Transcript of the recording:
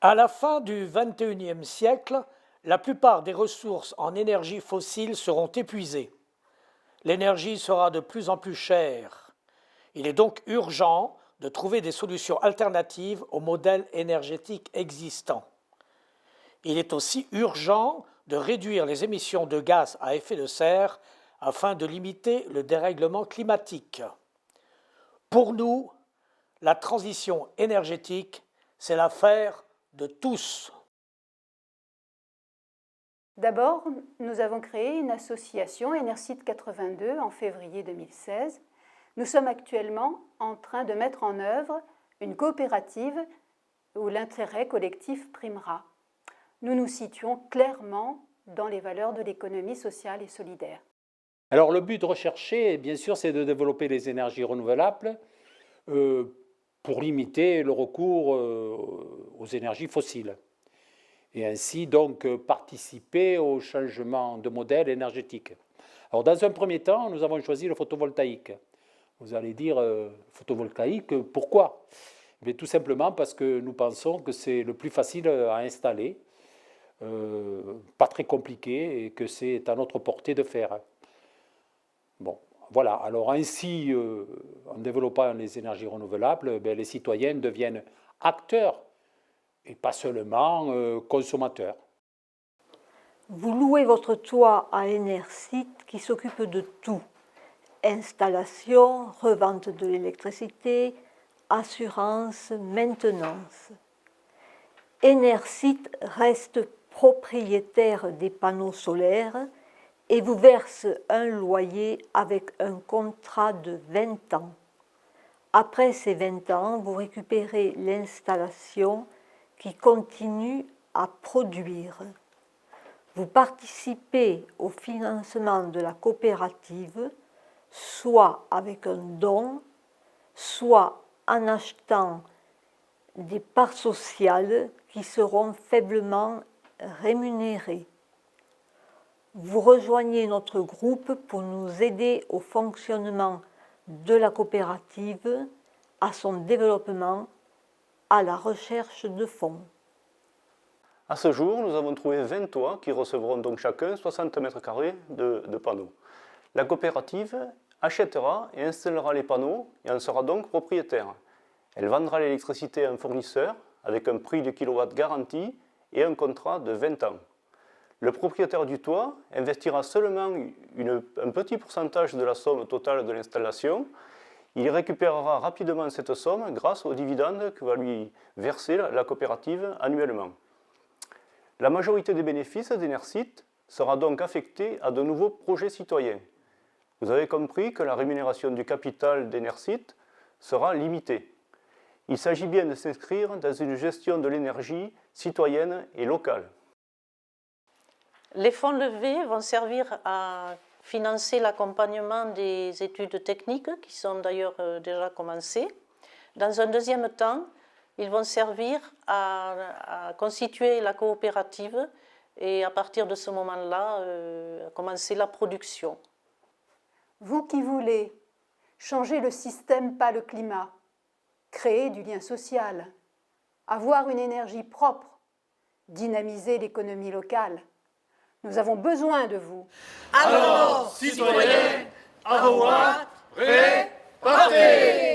À la fin du XXIe siècle, la plupart des ressources en énergie fossile seront épuisées. L'énergie sera de plus en plus chère. Il est donc urgent de trouver des solutions alternatives au modèle énergétique existant. Il est aussi urgent de réduire les émissions de gaz à effet de serre afin de limiter le dérèglement climatique. Pour nous, la transition énergétique, c'est l'affaire de tous. D'abord, nous avons créé une association, Enersit 82, en février 2016. Nous sommes actuellement en train de mettre en œuvre une coopérative où l'intérêt collectif primera. Nous nous situons clairement dans les valeurs de l'économie sociale et solidaire. Alors le but recherché, bien sûr, c'est de développer les énergies renouvelables pour limiter le recours aux énergies fossiles et ainsi donc participer au changement de modèle énergétique. Alors dans un premier temps, nous avons choisi le photovoltaïque. Vous allez dire photovoltaïque, pourquoi? Mais tout simplement parce que nous pensons que c'est le plus facile à installer, pas très compliqué et que c'est à notre portée de faire. Bon, voilà. Alors ainsi, en développant les énergies renouvelables, les citoyens deviennent acteurs et pas seulement consommateurs. Vous louez votre toit à Enersit qui s'occupe de tout. Installation, revente de l'électricité, assurance, maintenance. Enersit reste propriétaire des panneaux solaires et vous verse un loyer avec un contrat de 20 ans. Après ces 20 ans, vous récupérez l'installation qui continue à produire. Vous participez au financement de la coopérative, soit avec un don, soit en achetant des parts sociales qui seront faiblement rémunérées. Vous rejoignez notre groupe pour nous aider au fonctionnement de la coopérative, à son développement, à la recherche de fonds. À ce jour, nous avons trouvé 20 toits qui recevront donc chacun 60 m² de panneaux. La coopérative achètera et installera les panneaux et en sera donc propriétaire. Elle vendra l'électricité à un fournisseur avec un prix de kilowatt garanti et un contrat de 20 ans. Le propriétaire du toit investira seulement un petit pourcentage de la somme totale de l'installation. Il récupérera rapidement cette somme grâce aux dividendes que va lui verser la coopérative annuellement. La majorité des bénéfices d'Enersit sera donc affectée à de nouveaux projets citoyens. Vous avez compris que la rémunération du capital d'Enersit sera limitée. Il s'agit bien de s'inscrire dans une gestion de l'énergie citoyenne et locale. Les fonds levés vont servir à financer l'accompagnement des études techniques qui sont d'ailleurs déjà commencées. Dans un deuxième temps, ils vont servir à constituer la coopérative et à partir de ce moment-là, commencer la production. Vous qui voulez changer le système, pas le climat, créer du lien social, avoir une énergie propre, dynamiser l'économie locale, nous avons besoin de vous. Alors, citoyens, à vos hâtes, prêts, partez!